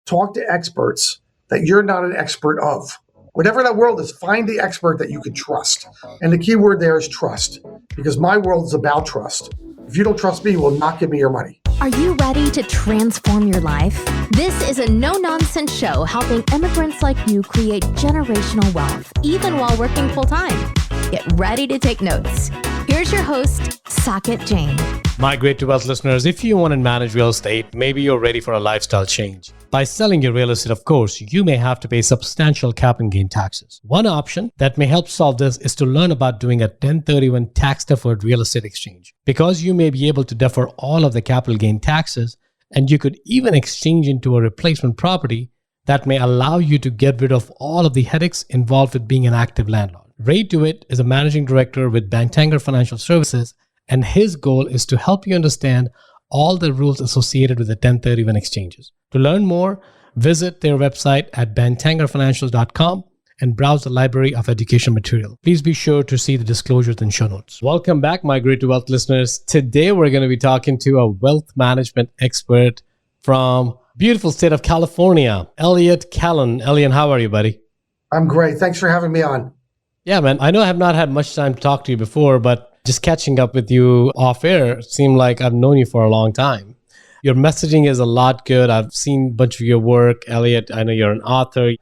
talk to experts that you're not an expert of. Whatever that world is, find the expert that you can trust. And the key word there is trust, because my world is about trust. If you don't trust me, you will not give me your money. Are you ready to transform your life? This is a no-nonsense show helping immigrants like you create generational wealth, even while working full-time. Get ready to take notes. Here's your host, Saket Jain. Migrate to Wealth listeners, if you want to manage real estate, maybe you're ready for a lifestyle change. By selling your real estate, of course, you may have to pay substantial capital gain taxes. One option that may help solve this is to learn about doing a 1031 tax-deferred real estate exchange. Because you may be able to defer all of the capital gain taxes, and you could even exchange into a replacement property that may allow you to get rid of all of the headaches involved with being an active landlord. Ray DeWitt is a managing director with Bantanger Financial Services, and his goal is to help you understand all the rules associated with the 1031 exchanges. To learn more, visit their website at bantangerfinancial.com and browse the library of education material. Please be sure to see the disclosures and show notes. Welcome back, Migrate to Wealth listeners. Today, we're going to be talking to a wealth management expert from beautiful state of California, Elliot Kallen. Elliot, how are you, buddy? I'm great. Thanks for having me on. Yeah, man. I know I have not had much time to talk to you before, but just catching up with you off air seemed like I've known you for a long time. Your messaging is a lot good. I've seen a bunch of your work. Elliot, I know you're an author.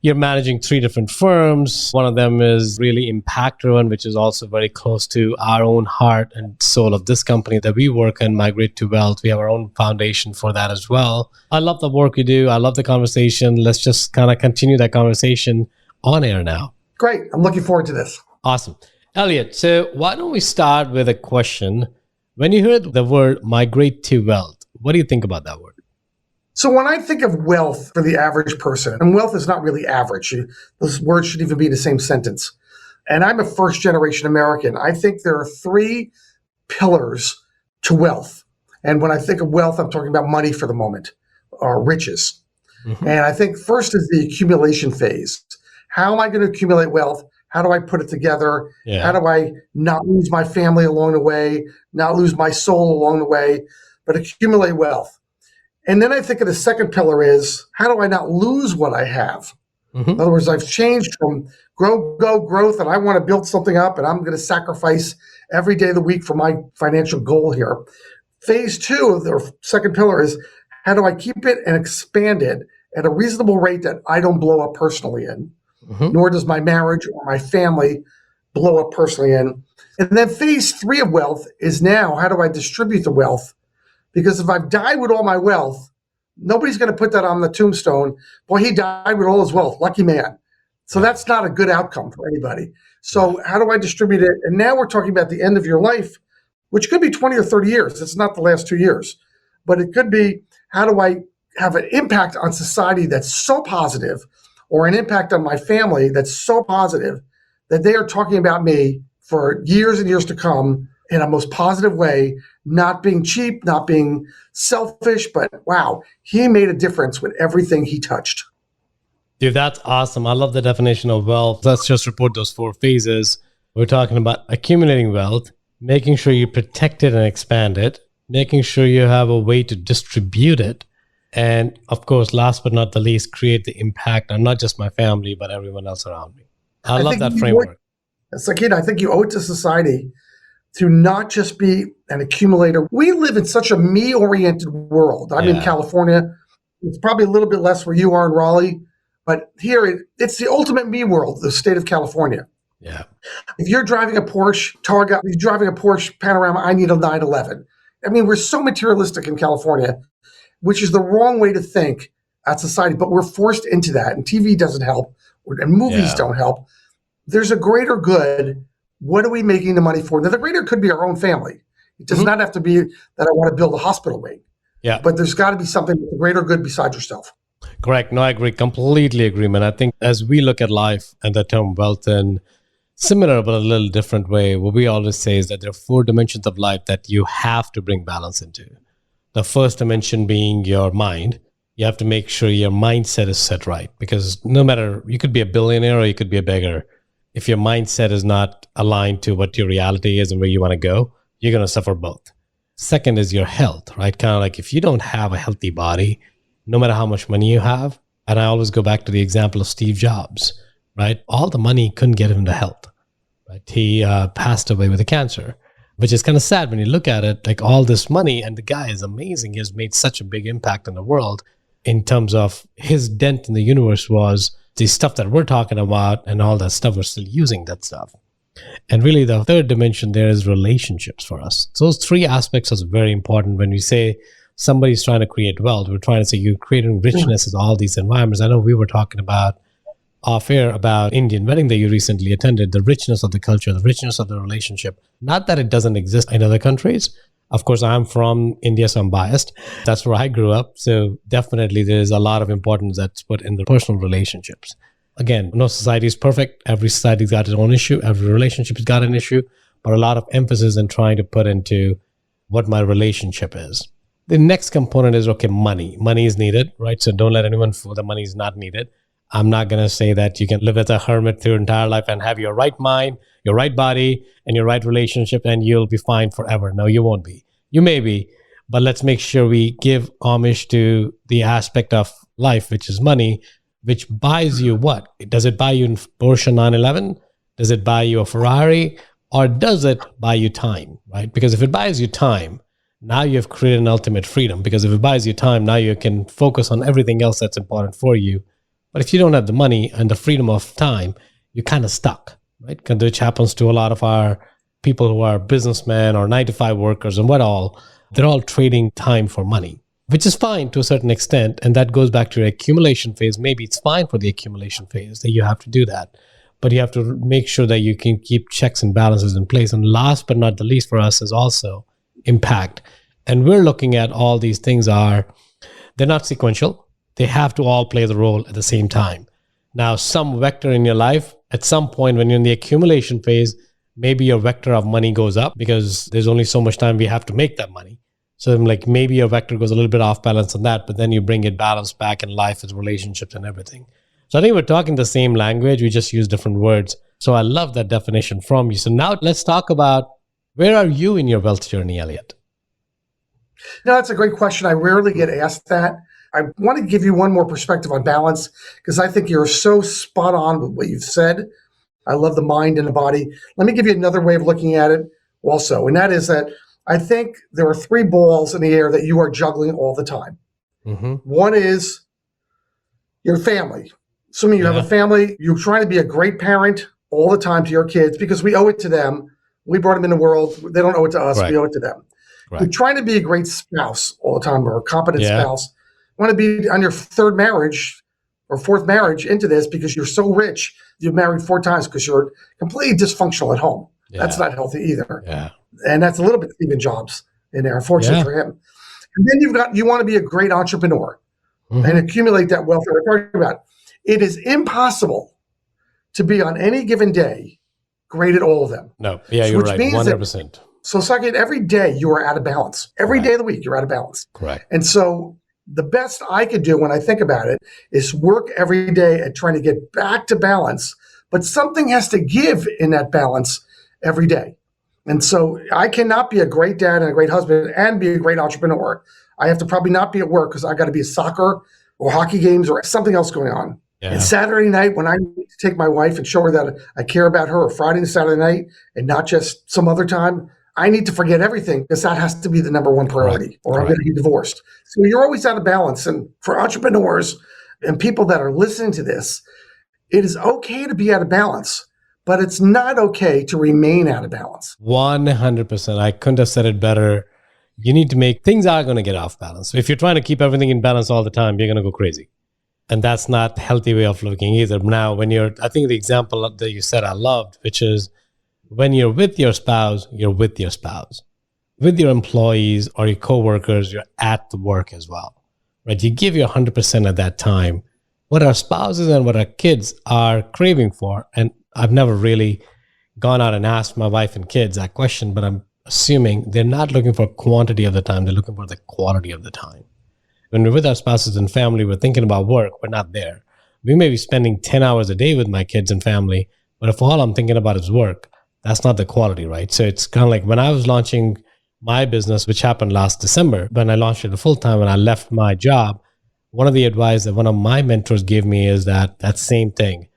You're managing 3 different firms. One of them is really impact-driven, which is also very close to our own heart and soul of this company that we work in, Migrate to Wealth. We have our own foundation for that as well. I love the work you do. I love the conversation. Let's just kind of continue that conversation on air now. Great. I'm looking forward to this. Awesome. Elliot, so why don't we start with a question. When you hear the word migrate to wealth, what do you think about that word? So when I think of wealth for the average person, and wealth is not really average, those words shouldn't even be in the same sentence. And I'm a first generation American. I think there are 3 pillars to wealth. And when I think of wealth, I'm talking about money for the moment, or riches. Mm-hmm. And I think first is the accumulation phase. How am I going to accumulate wealth? How do I put it together? Yeah. How do I not lose my family along the way, not lose my soul along the way, but accumulate wealth? And then I think of the second pillar is, how do I not lose what I have? Mm-hmm. In other words, I've changed from growth, and I want to build something up, and I'm going to sacrifice every day of the week for my financial goal here. Phase 2 of the second pillar is, how do I keep it and expand it at a reasonable rate that I don't blow up personally in? Mm-hmm. Nor does my marriage or my family blow up personally in. And then phase 3 of wealth is now, how do I distribute the wealth? Because if I've died with all my wealth, nobody's going to put that on the tombstone. Boy, he died with all his wealth. Lucky man. So that's not a good outcome for anybody. So how do I distribute it? And now we're talking about the end of your life, which could be 20 or 30 years. It's not the last 2 years. But it could be, how do I have an impact on society that's so positive, or an impact on my family that's so positive that they are talking about me for years and years to come in a most positive way, not being cheap, not being selfish, but wow, he made a difference with everything he touched. Dude, that's awesome. I love the definition of wealth. Let's just report those 4 phases. We're talking about accumulating wealth, making sure you protect it and expand it, making sure you have a way to distribute it, and of course, last but not the least, create the impact on not just my family, but everyone else around me. I love that framework. Saket, I think you owe it to society to not just be an accumulator. We live in such a me-oriented world. I'm in California. It's probably a little bit less where you are in Raleigh, but here it's the ultimate me world, the state of California. Yeah. If you're driving a Porsche Targa, if you're driving a Porsche Panorama, I need a 911. I mean, we're so materialistic in California, which is the wrong way to think at society, but we're forced into that, and TV doesn't help, and movies don't help. There's a greater good. What are we making the money for? Now, the greater could be our own family. It does not have to be that I want to build a hospital wing. Yeah. But there's got to be something with a greater good besides yourself. Correct. No, I agree. Completely agree, man. I think as we look at life and the term wealth in similar but a little different way, what we always say is that there are 4 dimensions of life that you have to bring balance into. The first dimension being your mind. You have to make sure your mindset is set right, because no matter, you could be a billionaire or you could be a beggar. If your mindset is not aligned to what your reality is and where you want to go, you're going to suffer both. Second is your health, right? Kind of like if you don't have a healthy body, no matter how much money you have. And I always go back to the example of Steve Jobs, right? All the money couldn't get him to health, right? He passed away with a cancer, which is kind of sad when you look at it, like all this money, and the guy is amazing. He has made such a big impact in the world in terms of his dent in the universe was the stuff that we're talking about, and all that stuff, we're still using that stuff. And really the third dimension there is relationships for us. So those three aspects are very important. When we say somebody's trying to create wealth, we're trying to say you're creating richness in all these environments. I know we were talking about off air about Indian wedding that you recently attended, the richness of the culture, the richness of the relationship. Not that it doesn't exist in other countries. Of course, I'm from India, so I'm biased. That's where I grew up. So definitely there's a lot of importance that's put in the personal relationships. Again, no society is perfect. Every society's got its own issue. Every relationship's got an issue, but a lot of emphasis in trying to put into what my relationship is. The next component is, okay, money. Money is needed, right? So don't let anyone fool that money is not needed. I'm not going to say that you can live as a hermit through your entire life and have your right mind, your right body, and your right relationship, and you'll be fine forever. No, you won't be. You may be, but let's make sure we give homage to the aspect of life, which is money, which buys you what? Does it buy you a Porsche 911? Does it buy you a Ferrari? Or does it buy you time, right? Because if it buys you time, now you have created an ultimate freedom. Because if it buys you time, now you can focus on everything else that's important for you. But if you don't have the money and the freedom of time, you're kind of stuck, right? Which happens to a lot of our people who are businessmen or 9-to-5 workers and they're all trading time for money, which is fine to a certain extent. And that goes back to your accumulation phase. Maybe it's fine for the accumulation phase that you have to do that, but you have to make sure that you can keep checks and balances in place. And last but not the least for us is also impact. And we're looking at all these things they're not sequential. They have to all play the role at the same time. Now, some vector in your life, at some point when you're in the accumulation phase, maybe your vector of money goes up because there's only so much time we have to make that money. So like maybe your vector goes a little bit off balance on that, but then you bring it balanced back in life with relationships and everything. So I think we're talking the same language. We just use different words. So I love that definition from you. So now let's talk about, where are you in your wealth journey, Elliot? No, that's a great question. I rarely get asked that. I want to give you one more perspective on balance because I think you're so spot on with what you've said. I love the mind and the body. Let me give you another way of looking at it also, and that is that I think there are three balls in the air that you are juggling all the time. Mm-hmm. One is your family. Assuming you have a family, you're trying to be a great parent all the time to your kids because we owe it to them. We brought them in the world. They don't owe it to us. Right. We owe it to them. Right. You're trying to be a great spouse all the time or a competent spouse. You want to be on your third marriage or fourth marriage into this because you're so rich. You've married 4 times because you're completely dysfunctional at home. Yeah. That's not healthy either. Yeah. And that's a little bit Stephen Jobs in there, unfortunately for him. And then you want to be a great entrepreneur and accumulate that wealth that we're talking about. It is impossible to be on any given day great at all of them. No. Yeah, you're right. 100%. So second, every day you are out of balance. Every day of the week you're out of balance. Correct. And so the best I could do when I think about it is work every day at trying to get back to balance, but something has to give in that balance every day. And so I cannot be a great dad and a great husband and be a great entrepreneur. I have to probably not be at work because I got to be at soccer or hockey games or something else going on. Yeah. And Saturday night when I need to take my wife and show her that I care about her, or Friday and Saturday night and not just some other time, I need to forget everything because that has to be the number one priority or I'm going to be divorced. So you're always out of balance. And for entrepreneurs and people that are listening to this, it is okay to be out of balance, but it's not okay to remain out of balance. 100%. I couldn't have said it better. You need to things are going to get off balance. So if you're trying to keep everything in balance all the time, you're going to go crazy. And that's not a healthy way of looking either. Now, I think the example that you said I loved, which is, when you're with your spouse, you're with your spouse. With your employees or your coworkers, you're at the work as well, right? You give your 100% at that time. What our spouses and what our kids are craving for, and I've never really gone out and asked my wife and kids that question, but I'm assuming they're not looking for quantity of the time, they're looking for the quality of the time. When we're with our spouses and family, we're thinking about work, we're not there. We may be spending 10 hours a day with my kids and family, but if all I'm thinking about is work, that's not the quality, right? So it's kind of like when I was launching my business, which happened last December, when I launched it full time and I left my job, one of the advice that one of my mentors gave me is that same thing.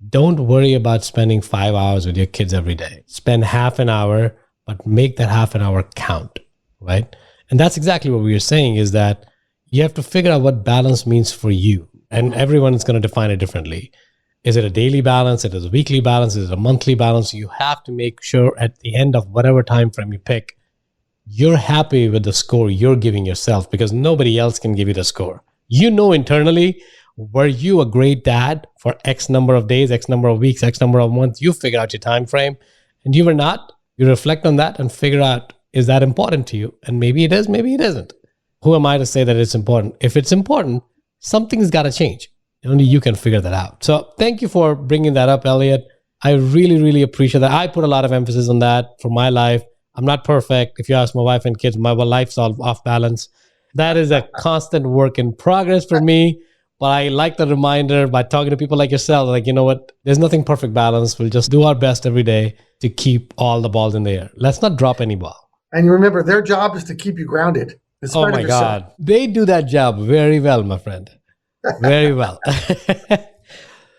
Don't worry about spending 5 hours with your kids every day. Spend half an hour, but make that half an hour count, right? And that's exactly what we are saying, is that you have to figure out what balance means for you. And everyone is going to define it differently. Is it a daily balance? Is it a weekly balance? Is it a monthly balance? You have to make sure at the end of whatever time frame you pick, you're happy with the score you're giving yourself, because nobody else can give you the score. You know internally, were you a great dad for X number of days, X number of weeks, X number of months? You figure out your time frame, and you were not. You reflect on that and figure out, is that important to you? And maybe it is, maybe it isn't. Who am I to say that it's important? If it's important, something's got to change. Only you can figure that out. So thank you for bringing that up, Elliot. I really, really appreciate that. I put a lot of emphasis on that for my life. I'm not perfect. If you ask my wife and kids, my life's all off balance. That is a constant work in progress for me. But I like the reminder by talking to people like yourself, like, you know what, there's nothing perfect balance. We'll just do our best every day to keep all the balls in the air. Let's not drop any ball. And you remember, their job is to keep you grounded. Oh my God. They do that job very well, my friend. Very well.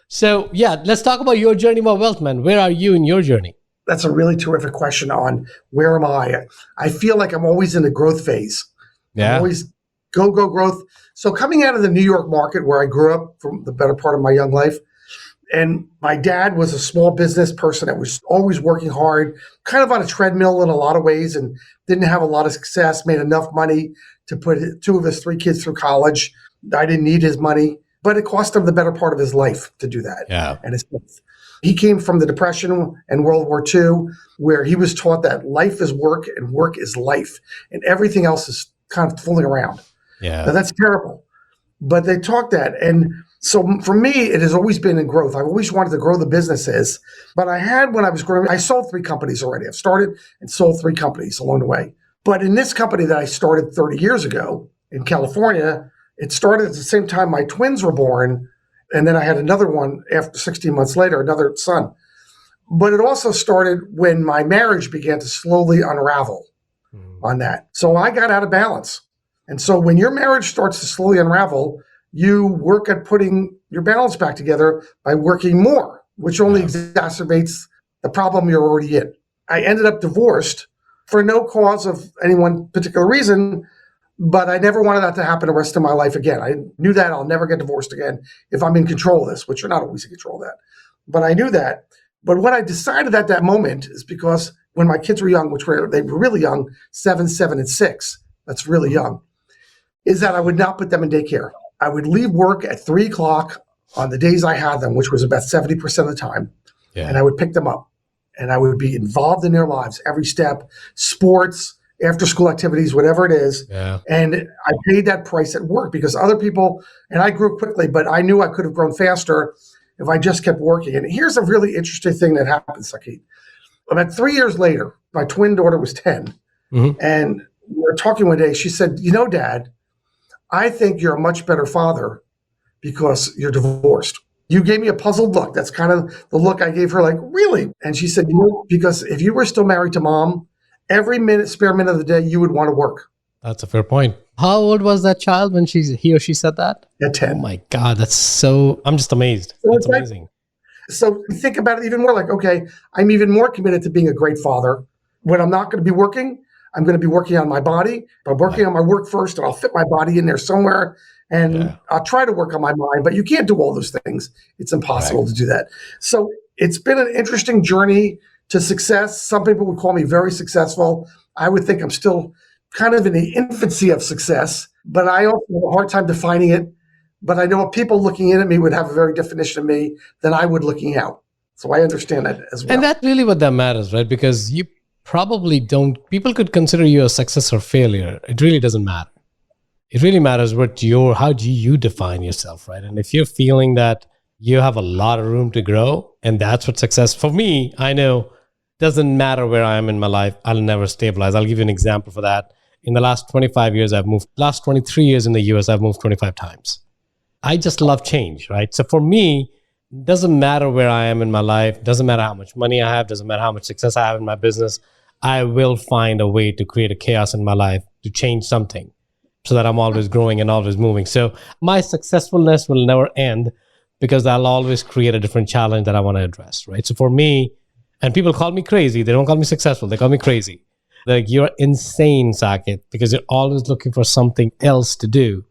So yeah, let's talk about your journey about wealth, man. Where are you in your journey? That's a really terrific question on where am I? I feel like I'm always in the growth phase. Yeah. I'm always go growth. So coming out of the New York market where I grew up from the better part of my young life, and my dad was a small business person that was always working hard, kind of on a treadmill in a lot of ways, and didn't have a lot of success, made enough money to put 2 of his 3 kids through college. I didn't need his money, but it cost him the better part of his life to do that. Yeah. And he came from the Depression and World War II, where he was taught that life is work and work is life, and everything else is kind of fooling around. Yeah. Now, that's terrible. But they taught that. And so for me, it has always been in growth. I've always wanted to grow the businesses. But when I was growing, I sold 3 companies already. I've started and sold 3 companies along the way. But in this company that I started 30 years ago in California, it started at the same time my twins were born. And then I had another one after 16 months later, another son. But it also started when my marriage began to slowly unravel on that. So I got out of balance. And so when your marriage starts to slowly unravel, you work at putting your balance back together by working more, which only exacerbates the problem you're already in. I ended up divorced for no cause of any one particular reason, but I never wanted that to happen the rest of my life again. I knew that I'll never get divorced again if I'm in control of this, which you're not always in control of that. But I knew that. But what I decided at that moment is because when my kids were young, they were really young, 7, and 6, that's really young, is that I would not put them in daycare. I would leave work at 3 o'clock on the days I had them, which was about 70% of the time. Yeah. And I would pick them up and I would be involved in their lives, every step, sports, after school activities, whatever it is. Yeah. And I paid that price at work because other people, and I grew quickly, but I knew I could have grown faster if I just kept working. And here's a really interesting thing that happened, Sakit. About 3 years later, my twin daughter was 10. And we were talking one day. She said, you know, Dad, I think you're a much better father because you're divorced. You gave me a puzzled look. That's kind of the look I gave her, like, really? And she said, because if you were still married to Mom, every spare minute of the day, you would want to work. That's a fair point. How old was that child when he or she said that? At 10. Oh my God, I'm just amazed. That's amazing. So think about it even more like, okay, I'm even more committed to being a great father. When I'm not going to be working, I'm going to be working on my body. I'm working on my work first, and I'll fit my body in there somewhere. And I'll try to work on my mind, but you can't do all those things. It's impossible to do that. So it's been an interesting journey to success. Some people would call me very successful. I would think I'm still kind of in the infancy of success, but I also have a hard time defining it. But I know people looking in at me would have a very definition of me than I would looking out. So I understand that as well. And that's really what that matters, right? Because you probably people could consider you a success or failure. It really doesn't matter. It really matters how do you define yourself, right? And if you're feeling that you have a lot of room to grow, and that's what success, for me, I know, doesn't matter where I am in my life, I'll never stabilize. I'll give you an example for that. In the last 25 years, last 23 years in the US, I've moved 25 times. I just love change, right? So for me, it doesn't matter where I am in my life, doesn't matter how much money I have, doesn't matter how much success I have in my business, I will find a way to create a chaos in my life to change something. so that I'm always growing and always moving. So my successfulness will never end because I'll always create a different challenge that I want to address, right? So for me, and people call me crazy. They don't call me successful. They call me crazy. They're like, you're insane, Saket, because you're always looking for something else to do.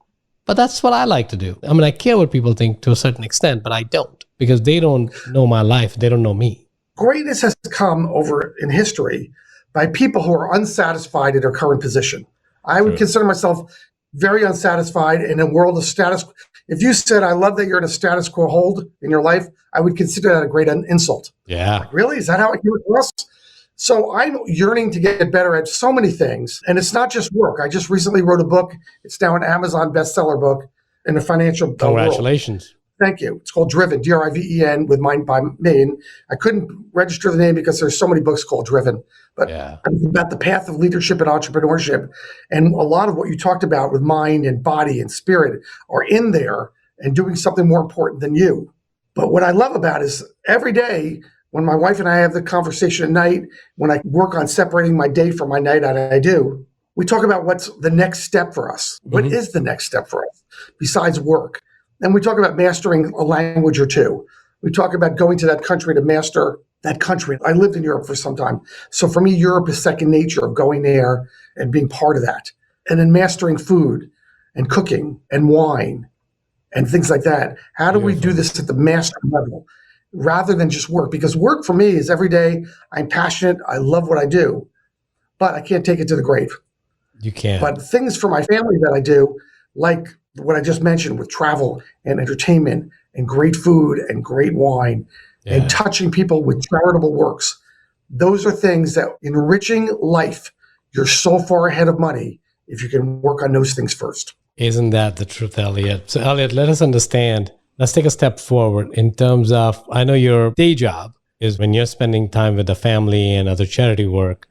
But that's what I like to do. I mean, I care what people think to a certain extent, but I don't because they don't know my life. They don't know me. Greatness has come over in history by people who are unsatisfied in their current position. I would consider myself very unsatisfied in a world of status. If you said, I love that you're in a status quo hold in your life, I would consider that a great insult. Yeah. Like, really? Is that how it came across? So I'm yearning to get better at so many things. And it's not just work. I just recently wrote a book. It's now an Amazon bestseller book in the financial world. Congratulations. Thank you. It's called Driven, Driven, with Mind by me. And I couldn't register the name because there's so many books called Driven. But I'm about the path of leadership and entrepreneurship. And a lot of what you talked about with mind and body and spirit are in there and doing something more important than you. But what I love about it is every day when my wife and I have the conversation at night, when I work on separating my day from my night, and I do, we talk about what's the next step for us. What is the next step for us besides work? And we talk about mastering a language or two. We talk about going to that country to master that country. I lived in Europe for some time. So for me, Europe is second nature of going there and being part of that. And then mastering food and cooking and wine and things like that. How do we do this at the master level rather than just work? Because work for me is every day. I'm passionate. I love what I do, but I can't take it to the grave. You can't. But things for my family that I do, like what I just mentioned with travel and entertainment and great food and great wine and touching people with charitable works. Those are things that enriching life. You're so far ahead of money if you can work on those things first. Isn't that the truth, Elliot? So Elliot, let us understand. Let's take a step forward in terms of, I know your day job is when you're spending time with the family and other charity work,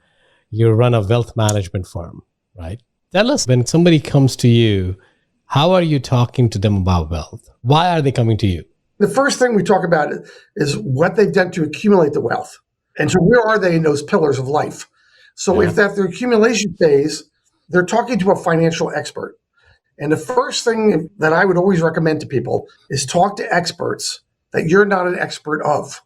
you run a wealth management firm, right? Tell us, when somebody comes to you, how are you talking to them about wealth? Why are they coming to you? The first thing we talk about is what they've done to accumulate the wealth. And so where are they in those pillars of life? So if that's their accumulation phase, they're talking to a financial expert. And the first thing that I would always recommend to people is talk to experts that you're not an expert of.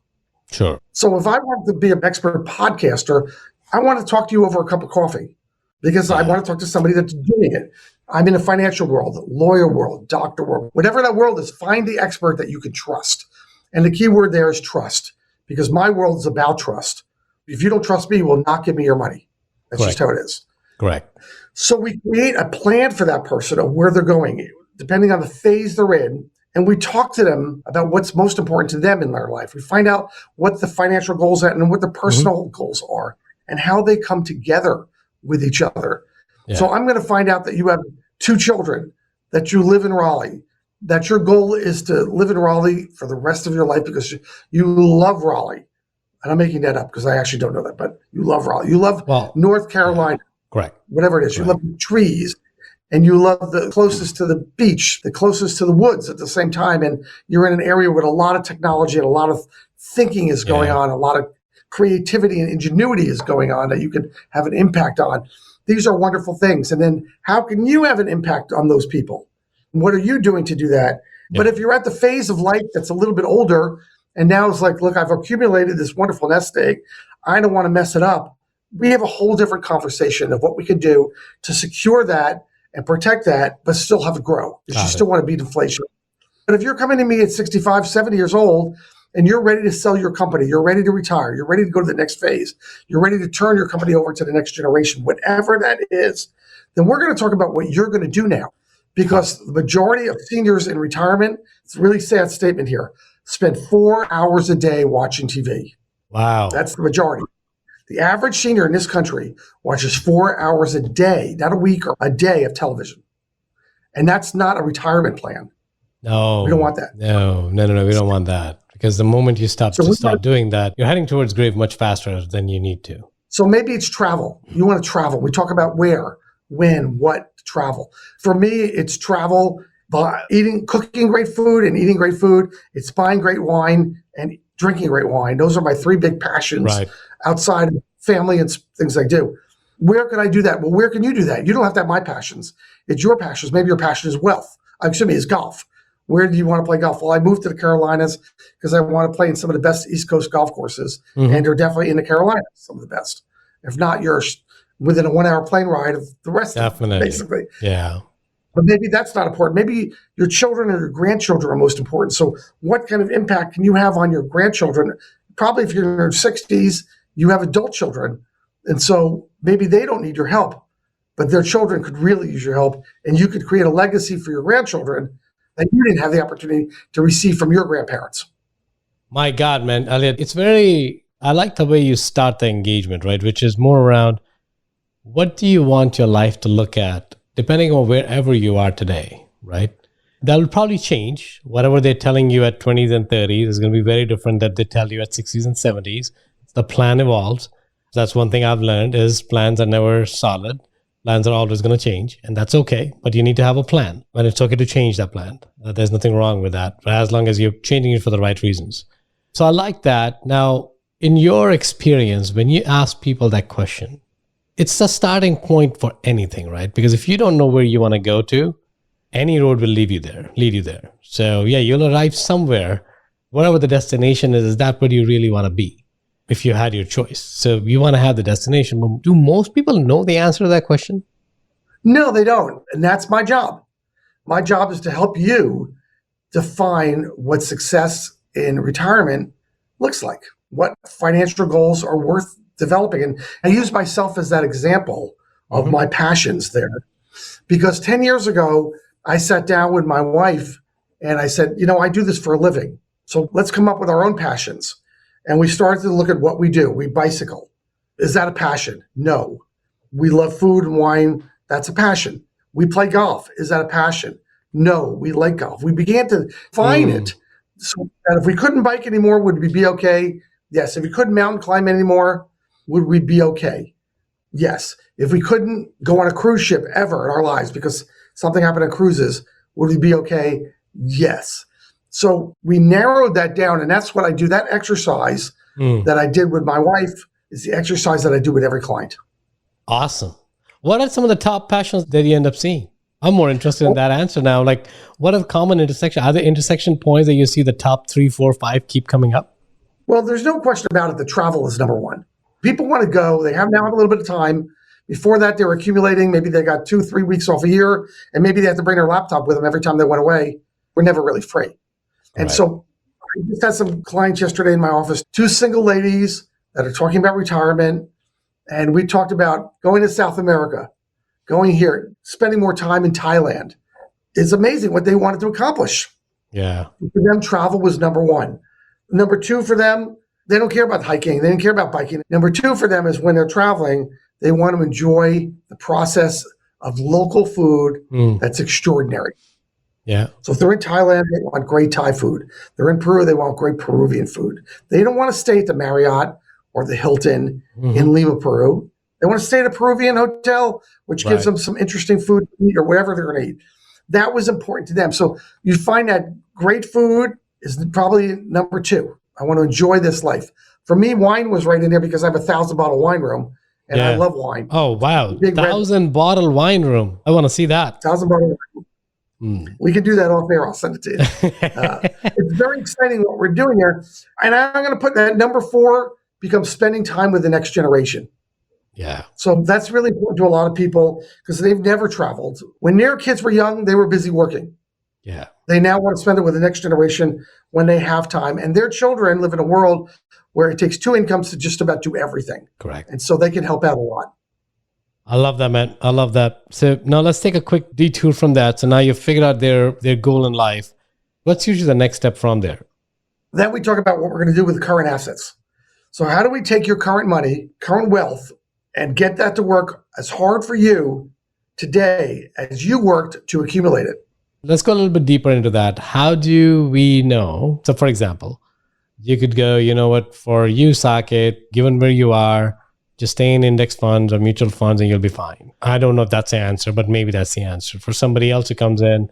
Sure. So if I want to be an expert podcaster, I want to talk to you over a cup of coffee because I want to talk to somebody that's doing it. I'm in the financial world, lawyer world, doctor world, whatever that world is, find the expert that you can trust. And the key word there is trust, because my world is about trust. If you don't trust me, you will not give me your money. That's just how it is. Correct. So we create a plan for that person of where they're going, depending on the phase they're in. And we talk to them about what's most important to them in their life. We find out what the financial goals are and what the personal goals are and how they come together with each other. So I'm going to find out that you have 2 children, that you live in Raleigh, that your goal is to live in Raleigh for the rest of your life because you love Raleigh. And I'm making that up because I actually don't know that, but you love Raleigh. You love North Carolina. Correct. Whatever it is. You love the trees and you love the closest to the beach, the closest to the woods at the same time. And you're in an area with a lot of technology and a lot of thinking is going on, a lot of creativity and ingenuity is going on that you can have an impact on. These are wonderful things. And then how can you have an impact on those people? What are you doing to do that? But if you're at the phase of life that's a little bit older, and now it's like, look, I've accumulated this wonderful nest egg. I don't want to mess it up. We have a whole different conversation of what we can do to secure that and protect that, but still have it grow. Because you still want to beat inflation. But if you're coming to me at 65, 70 years old, and you're ready to sell your company, you're ready to retire, you're ready to go to the next phase, you're ready to turn your company over to the next generation, whatever that is, then we're going to talk about what you're going to do now. Because the majority of seniors in retirement, it's a really sad statement here, spend 4 hours a day watching TV. Wow. That's the majority. The average senior in this country watches 4 hours a day, not a week or a day of television. And that's not a retirement plan. No. We don't want that. No. We don't want that. Because the moment you start doing that, you're heading towards grave much faster than you need to. So maybe it's travel. You want to travel. We talk about where, when, what, travel. For me, it's travel by cooking great food and eating great food. It's buying great wine and drinking great wine. Those are my 3 big passions outside of family and things I do. Where can I do that? Well, where can you do that? You don't have to have my passions. it's your passions. Maybe your passion is wealth. Excuse me, is golf. Where do you want to play golf? Well, I moved to the Carolinas because I want to play in some of the best East Coast golf courses, and they're definitely in the Carolinas, some of the best. If not, you're within a 1 hour plane ride of the rest of them, basically. Yeah. But maybe that's not important. Maybe your children or your grandchildren are most important. So what kind of impact can you have on your grandchildren? Probably if you're in your 60s, you have adult children. And so maybe they don't need your help, but their children could really use your help. And you could create a legacy for your grandchildren that you didn't have the opportunity to receive from your grandparents. My God, man, Elliot, I like the way you start the engagement, right? Which is more around, what do you want your life to look at, depending on wherever you are today, right? That will probably change. Whatever they're telling you at 20s and 30s is going to be very different that they tell you at 60s and 70s. The plan evolves. That's one thing I've learned is plans are never solid. Plans are always going to change, and that's okay. But you need to have a plan. And it's okay to change that plan. There's nothing wrong with that, but as long as you're changing it for the right reasons. So I like that. Now, in your experience, when you ask people that question, it's the starting point for anything, right? Because if you don't know where you want to go to, any road will lead you there. So yeah, you'll arrive somewhere, whatever the destination is that where you really want to be, if you had your choice. So you want to have the destination. But do most people know the answer to that question? No, they don't. And that's my job. My job is to help you define what success in retirement looks like, what financial goals are worth developing. And I use myself as that example of my passions there. Because 10 years ago, I sat down with my wife and I said, I do this for a living. So let's come up with our own passions. And we started to look at what we do. We bicycle. Is that a passion? No. We love food and wine. That's a passion. We play golf. Is that a passion? No. We like golf. We began to define it. So that if we couldn't bike anymore, would we be okay? Yes. If we couldn't mountain climb anymore, would we be okay? Yes. If we couldn't go on a cruise ship ever in our lives because something happened on cruises, would we be okay? Yes. So we narrowed that down, and that's what I do. That exercise that I did with my wife is the exercise that I do with every client. Awesome. What are some of the top passions that you end up seeing? I'm more interested in that answer now. Like, what are the common intersections? Are there intersection points that you see the top 3, 4, 5 keep coming up? Well, there's no question about it. The travel is number one. People want to go. They now have a little bit of time. Before that, they were accumulating. Maybe they got 2-3 weeks off a year, and maybe they have to bring their laptop with them every time they went away. We're never really free. And so I just had some clients yesterday in my office, 2 single ladies that are talking about retirement. And we talked about going to South America, going here, spending more time in Thailand. It's amazing what they wanted to accomplish. Yeah. For them, travel was number one. Number 2 for them, they don't care about hiking. They don't care about biking. Number 2 for them is when they're traveling, they want to enjoy the process of local food that's extraordinary. Yeah. So if they're in Thailand, they want great Thai food. They're in Peru, they want great Peruvian food. They don't want to stay at the Marriott or the Hilton in Lima, Peru. They want to stay at a Peruvian hotel, which gives them some interesting food to eat or whatever they're going to eat. That was important to them. So you find that great food is probably number 2. I want to enjoy this life. For me, wine was right in there because I have a 1,000-bottle wine room, and I love wine. Oh, wow. 1,000-bottle wine room. I want to see that. 1,000-bottle wine room. We can do that off air. I'll send it to you. It's very exciting what we're doing here. And I'm going to put that number 4 becomes spending time with the next generation. Yeah. So that's really important to a lot of people because they've never traveled. When their kids were young, they were busy working. Yeah. They now want to spend it with the next generation when they have time. And their children live in a world where it takes 2 incomes to just about do everything. Correct. And so they can help out a lot. I love that, man. I love that. So now let's take a quick detour from that. So now you've figured out their goal in life. What's usually the next step from there? Then we talk about what we're going to do with current assets. So how do we take your current money, current wealth, and get that to work as hard for you today as you worked to accumulate it? Let's go a little bit deeper into that. How do we know? So for example, you could go, you know what, for you, Saket, given where you are, just stay in index funds or mutual funds and you'll be fine. I don't know if that's the answer, but maybe that's the answer. For somebody else who comes in,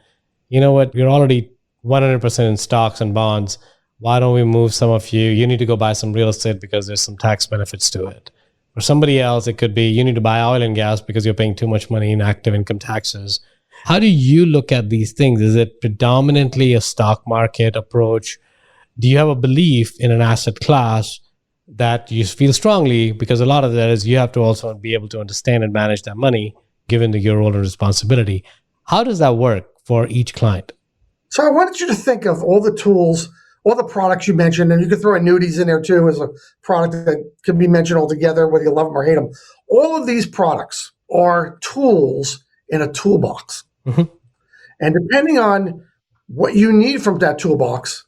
you know what, you're already 100% in stocks and bonds. Why don't we move some of you? You need to go buy some real estate because there's some tax benefits to it. For somebody else, it could be you need to buy oil and gas because you're paying too much money in active income taxes. How do you look at these things? Is it predominantly a stock market approach? Do you have a belief in an asset class that you feel strongly? Because a lot of that is you have to also be able to understand and manage that money, given your role and responsibility. How does that work for each client? So I wanted you to think of all the tools, all the products you mentioned, and you could throw annuities in there too as a product that can be mentioned altogether, whether you love them or hate them. All of these products are tools in a toolbox. Mm-hmm. And depending on what you need from that toolbox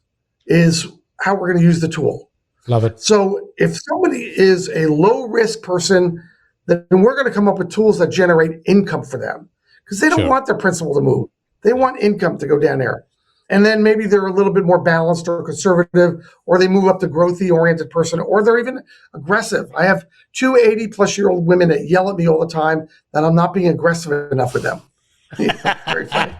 is how we're going to use the tool. Love it. So if somebody is a low risk person, then we're going to come up with tools that generate income for them because they don't want their principal to move. They want income to go down there. And then maybe they're a little bit more balanced or conservative, or they move up to growthy oriented person, or they're even aggressive. I have 2 80-plus-year-old women that yell at me all the time that I'm not being aggressive enough with them. Very funny.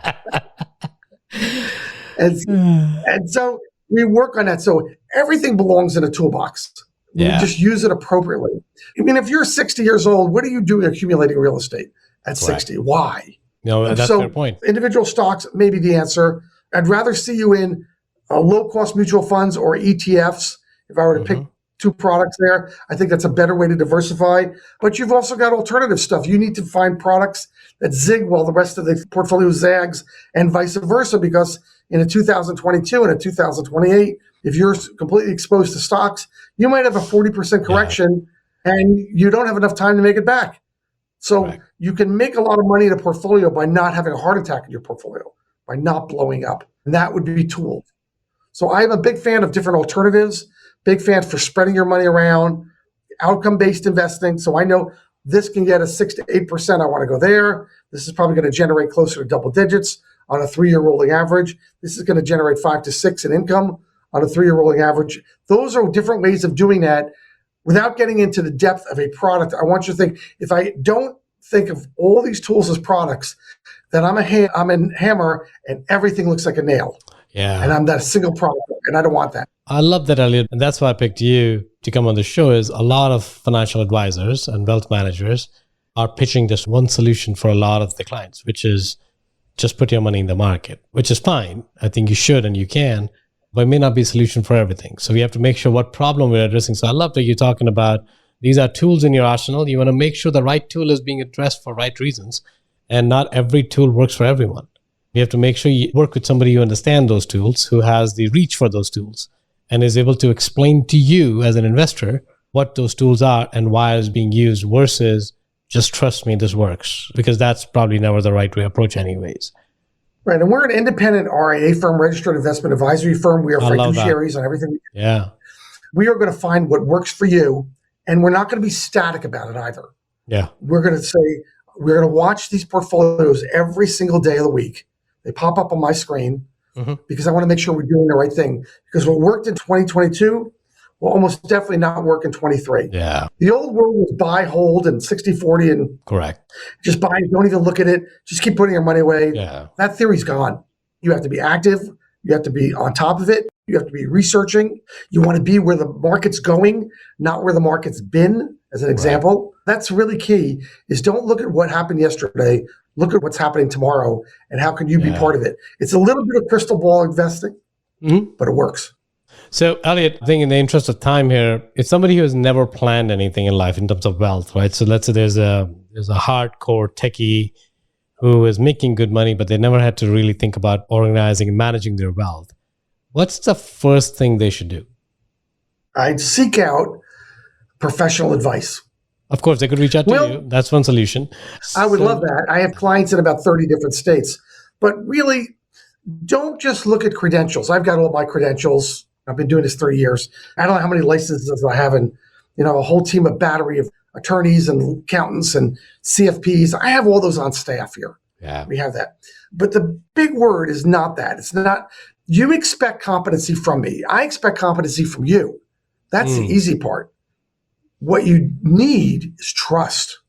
And so we work on that. So everything belongs in a toolbox. We just use it appropriately. I mean, if you're 60 years old, what are you doing accumulating real estate at 60? Why? No, that's a fair point. Individual stocks may be the answer. I'd rather see you in low-cost mutual funds or ETFs. If I were to pick 2 products there, I think that's a better way to diversify. But you've also got alternative stuff. You need to find products that zig while the rest of the portfolio zags, and vice versa, because in a 2022 and a 2028, if you're completely exposed to stocks, you might have a 40% correction and you don't have enough time to make it back. So you can make a lot of money in a portfolio by not having a heart attack in your portfolio, by not blowing up. And that would be tools. So I'm a big fan of different alternatives, big fan for spreading your money around, outcome-based investing. So I know this can get a 6 to 8%. I want to go there. This is probably going to generate closer to double digits on a 3-year rolling average. This is going to generate 5 to 6 in income on a 3-year rolling average. Those are different ways of doing that without getting into the depth of a product. I want you to think, if I don't think of all these tools as products, then I'm a hammer and everything looks like a nail. Yeah. And I'm that single product, and I don't want that. I love that, Elliot. And that's why I picked you to come on the show. Is a lot of financial advisors and wealth managers are pitching just one solution for a lot of the clients, which is just put your money in the market, which is fine. I think you should and you can, but it may not be a solution for everything. So we have to make sure what problem we're addressing. So I love that you're talking about these are tools in your arsenal. You want to make sure the right tool is being addressed for right reasons, and not every tool works for everyone. You have to make sure you work with somebody who understands those tools, who has the reach for those tools, and is able to explain to you as an investor what those tools are and why it's being used versus just trust me, this works, because that's probably never the right way approach anyways. Right. And we're an independent RIA firm, registered investment advisory firm. We are fiduciaries on everything. Yeah. We are going to find what works for you, and we're not going to be static about it either. Yeah. We're going to say, we're going to watch these portfolios every single day of the week. They pop up on my screen because I want to make sure we're doing the right thing. Because what worked in 2022 will almost definitely not work in 23. Yeah. The old world was buy, hold, and 60-40, and correct. Just buy, don't even look at it. Just keep putting your money away. Yeah. That theory's gone. You have to be active. You have to be on top of it. You have to be researching. You want to be where the market's going, not where the market's been, as an example. That's really key, is don't look at what happened yesterday. Look at what's happening tomorrow, and how can you be part of it? It's a little bit of crystal ball investing, but it works. So, Elliot, I think in the interest of time here, if somebody who has never planned anything in life in terms of wealth, right? So let's say there's a hardcore techie who is making good money, but they never had to really think about organizing and managing their wealth. What's the first thing they should do? I'd seek out professional advice. Of course, they could reach out to you. That's one solution. I would love that. I have clients in about 30 different states. But really, don't just look at credentials. I've got all my credentials. I've been doing this 30 years. I don't know how many licenses I have, and a whole team of battery of attorneys and accountants and CFPs. I have all those on staff here. Yeah. We have that. But the big word is not that. It's not, you expect competency from me. I expect competency from you. That's the easy part. What you need is trust.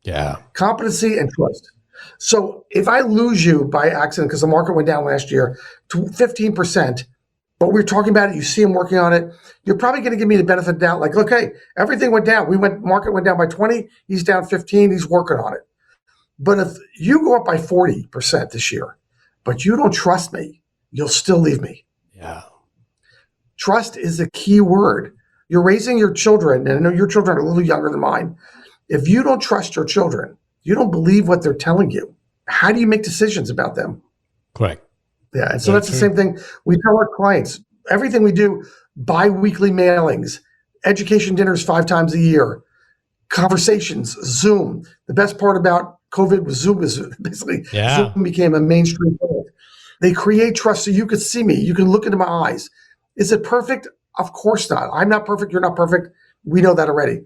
Yeah. Competency and trust. So if I lose you by accident, because the market went down last year to 15%, but we're talking about it, you see him working on it, you're probably going to give me the benefit of the doubt. Like, okay, everything went down. Market went down by 20. He's down 15. He's working on it. But if you go up by 40% this year, but you don't trust me, you'll still leave me. Yeah. Trust is a key word. You're raising your children, and I know your children are a little younger than mine. If you don't trust your children, you don't believe what they're telling you, how do you make decisions about them? Correct. Yeah, and so that's the same thing we tell our clients. Everything we do, bi-weekly mailings, education dinners 5 times a year, conversations, Zoom. The best part about COVID was Zoom is basically Zoom became a mainstream thing. They create trust so you could see me. You can look into my eyes. Is it perfect? Of course not. I'm not perfect. You're not perfect. We know that already.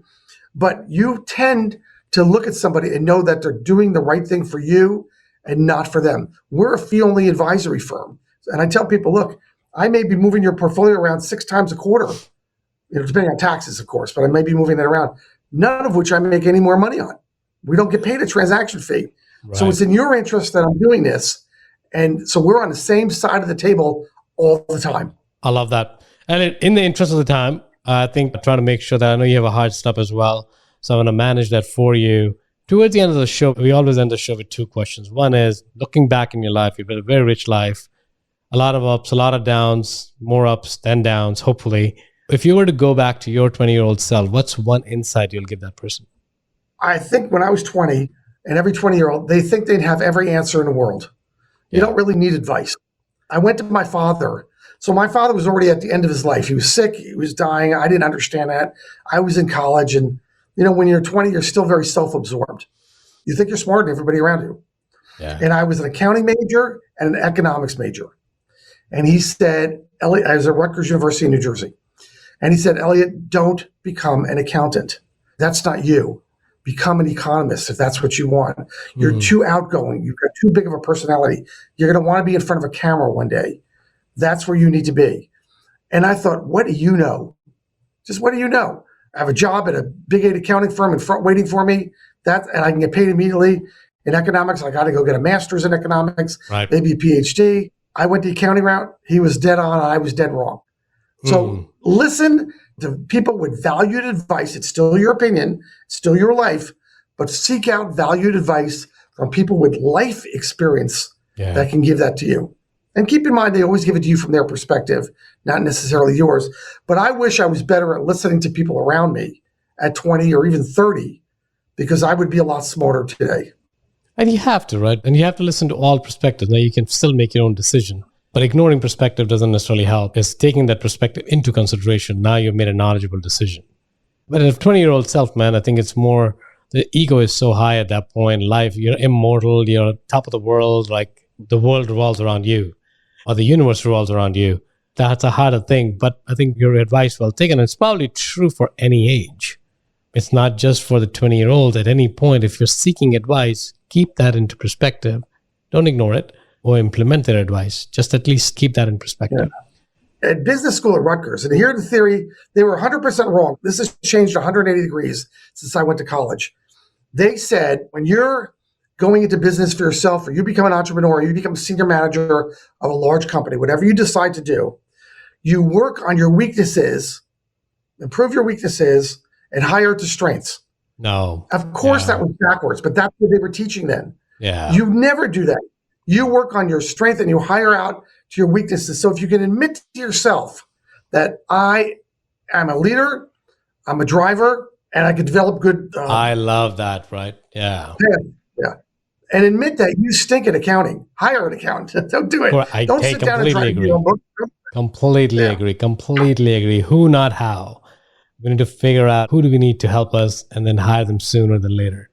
But you tend to look at somebody and know that they're doing the right thing for you and not for them. We're a fee-only advisory firm. And I tell people, look, I may be moving your portfolio around 6 times a quarter, depending on taxes, of course, but I may be moving that around, none of which I make any more money on. We don't get paid a transaction fee. Right. So it's in your interest that I'm doing this. And so we're on the same side of the table all the time. I love that. And in the interest of the time, I think I'm trying to make sure that I know you have a hard stop as well. So I'm going to manage that for you. Towards the end of the show, we always end the show with 2 questions. One is, looking back in your life, you've had a very rich life, a lot of ups, a lot of downs, more ups than downs, hopefully. If you were to go back to your 20-year-old self, what's one insight you'll give that person? I think when I was 20, and every 20-year-old, they think they'd have every answer in the world. You don't really need advice. I went to my father. So my father was already at the end of his life. He was sick. He was dying. I didn't understand that. I was in college. And, when you're 20, you're still very self-absorbed. You think you're smarter than everybody around you. Yeah. And I was an accounting major and an economics major. And he said, Elliot, I was at Rutgers University in New Jersey. And he said, Elliot, don't become an accountant. That's not you. Become an economist if that's what you want. You're too outgoing. You've got too big of a personality. You're going to want to be in front of a camera one day. That's where you need to be. And I thought, what do you know? Just what do you know? I have a job at a big 8 accounting firm in front waiting for me. And I can get paid immediately. In economics, I got to go get a master's in economics, maybe a PhD. I went the accounting route. He was dead on, and I was dead wrong. So listen to people with valued advice. It's still your opinion, it's still your life, but seek out valued advice from people with life experience that can give that to you. And keep in mind, they always give it to you from their perspective, not necessarily yours. But I wish I was better at listening to people around me at 20 or even 30, because I would be a lot smarter today. And you have to, right? And you have to listen to all perspectives. Now, you can still make your own decision. But ignoring perspective doesn't necessarily help. It's taking that perspective into consideration. Now you've made a knowledgeable decision. But as a 20-year-old self, man, I think it's more, the ego is so high at that point. Life, you're immortal, you're top of the world, like the world revolves around you, or the universe revolves around you. That's a harder thing. But I think your advice, well taken. It's probably true for any age. It's not just for the 20-year-old. At any point, if you're seeking advice, keep that into perspective. Don't ignore it or implement their advice. Just at least keep that in perspective. Yeah. At business school at Rutgers, and here the theory, they were 100% wrong. This has changed 180 degrees since I went to college. They said, when you're going into business for yourself, or you become an entrepreneur, or you become a senior manager of a large company, whatever you decide to do, you work on your weaknesses, improve your weaknesses, and hire to strengths. No. Of course, that was backwards, but that's what they were teaching then. Yeah. You never do that. You work on your strength and you hire out to your weaknesses. So if you can admit to yourself that I am a leader, I'm a driver, and I can develop good. I love that, right? Yeah. Yeah. And admit that you stink at accounting. Hire an accountant. Don't do it. Don't sit down and try to do your own book. Completely agree. Completely agree. Who, not how. We need to figure out who do we need to help us and then hire them sooner than later.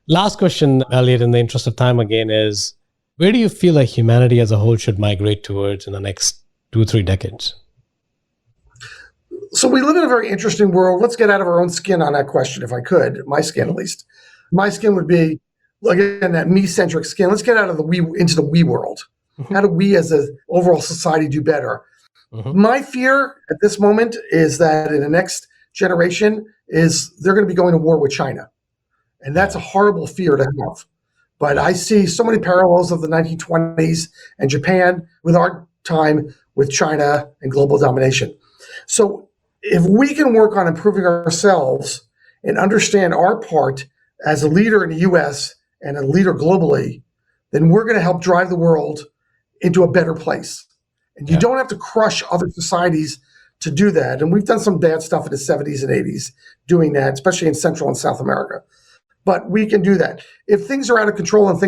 Last question, Elliot, in the interest of time again, is where do you feel like humanity as a whole should migrate towards in the next 2-3 decades? So we live in a very interesting world. Let's get out of our own skin on that question, if I could. My skin, at least. My skin would be, again, that me-centric skin. Let's get out of the we into the we world. How do we as an overall society do better? My fear at this moment is that in the next generation is they're going to be going to war with China. And that's a horrible fear to have. But I see so many parallels of the 1920s and Japan with our time with China and global domination. So if we can work on improving ourselves and understand our part as a leader in the U.S. and a leader globally, then we're going to help drive the world into a better place. And you don't have to crush other societies to do that. And we've done some bad stuff in the 70s and 80s doing that, especially in Central and South America. But we can do that. If things are out of control and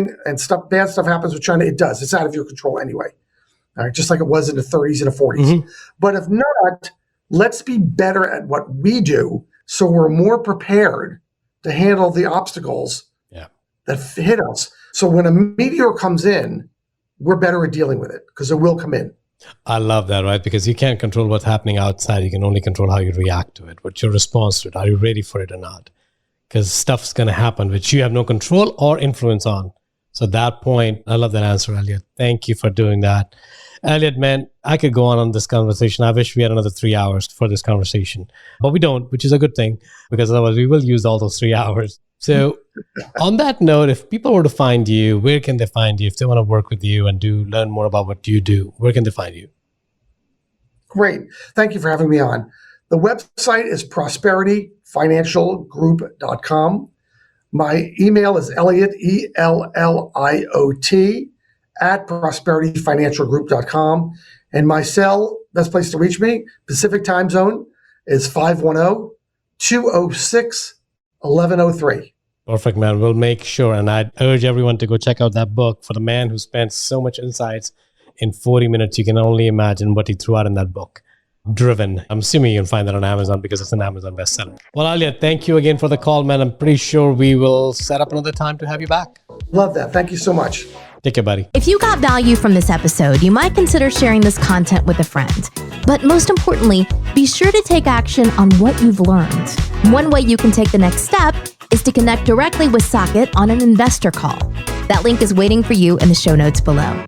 bad stuff happens with China, it does. It's out of your control anyway, just like it was in the 30s and the 40s. Mm-hmm. But if not, let's be better at what we do so we're more prepared to handle the obstacles that hit us. So when a meteor comes in, we're better at dealing with it because it will come in. I love that, right? Because you can't control what's happening outside. You can only control how you react to it. What's your response to it? Are you ready for it or not? Because stuff's going to happen which you have no control or influence on. So at that point, I love that answer, Elliot. Thank you for doing that. Elliot, man, I could go on this conversation. I wish we had another 3 hours for this conversation, but we don't, which is a good thing because otherwise we will use all those 3 hours. So on that note, if people were to find you, where can they find you? If they want to work with you and learn more about what you do, where can they find you? Great. Thank you for having me on. The website is prosperityfinancialgroup.com. My email is Elliot, ELLIOT, @prosperityfinancialgroup.com. And my cell, best place to reach me, Pacific time zone, is 510-206-1103. Perfect, man. We'll make sure. And I'd urge everyone to go check out that book. For the man who spent so much insights in 40 minutes, you can only imagine what he threw out in that book. Driven. I'm assuming you can find that on Amazon because it's an Amazon bestseller. Well, Elliot, thank you again for the call, man. I'm pretty sure we will set up another time to have you back. Love that. Thank you so much. Take care, buddy. If you got value from this episode, you might consider sharing this content with a friend. But most importantly, be sure to take action on what you've learned. One way you can take the next step is to connect directly with Saket on an investor call. That link is waiting for you in the show notes below.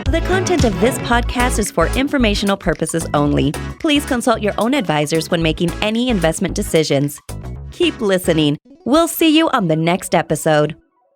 The content of this podcast is for informational purposes only. Please consult your own advisors when making any investment decisions. Keep listening. We'll see you on the next episode.